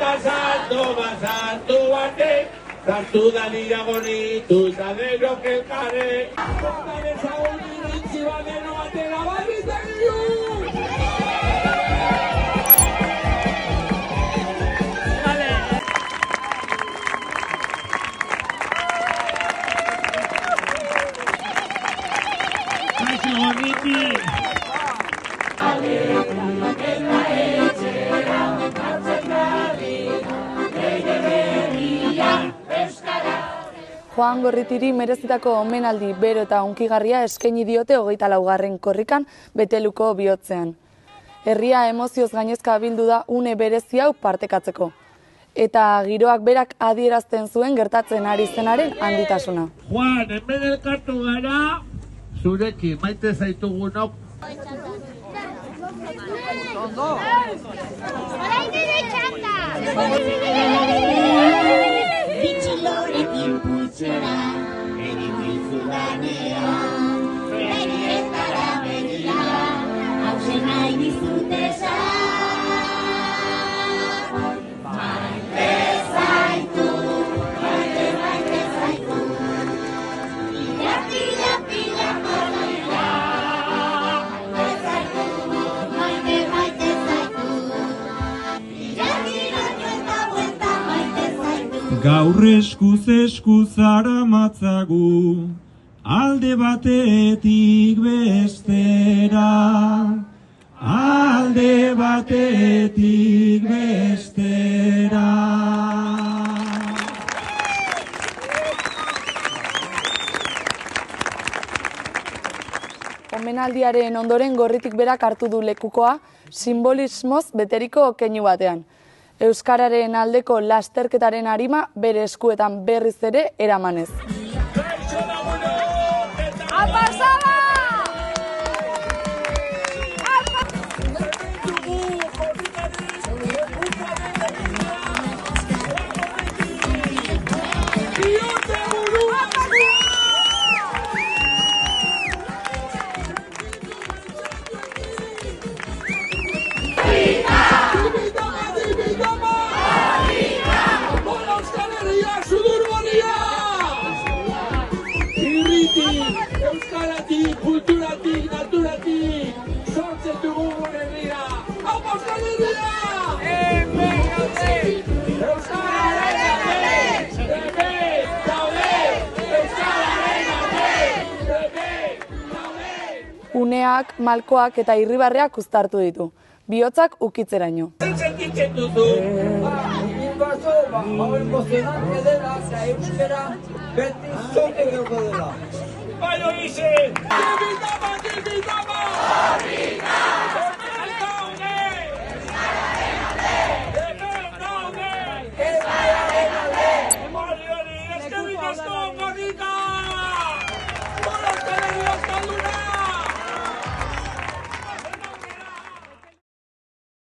eta salto batek, sartu da nira bonitu, eta denok elkare. Hortan ezagun iritsi badeno batera barritzen du! Joan Gorritiri merezitako omenaldi bero eta hunkigarria eskaini diote 24. korrikan Beteluko bihotzean. Herria emozioz gainezka bildu da une berezi hau partekatzeko. Eta giroak berak adierazten zuen gertatzen ari zenaren handitasuna. Juan, hemen elkartu gara, zurekin maite zaitugunok. Bitxilorekin pultzera, eribiltzulanean, berietara begira, hausen nahi dizut esan. Maite zaitu, maite zaitu, pila, pila, pila, maite zaitu, maite zaitu, pila, giraino eta buelta maite zaitu. Gaur eskuz zara matzagu, alde batetik bestera, alde batetik bestera. Omenaldiaren ondoren Gorritik berak hartu du lekukoa, simbolismoz beteriko keinu batean. Euskararen aldeko lasterketaren arima bere eskuetan berriz ere eramanez. Euskaratik, kulturatik, naturatik, sortzen dugu gure herria. Hau Euskal Herria! Euskararen alde! Uneak, malkoak eta irribarreak uztartu ditu. Bihotzak ukitzeraino. Zer sentitzen duzu? Inbazo, hau emozionante dela, eta euskera beti zote geuko dela. Bai horixe! Gibitama!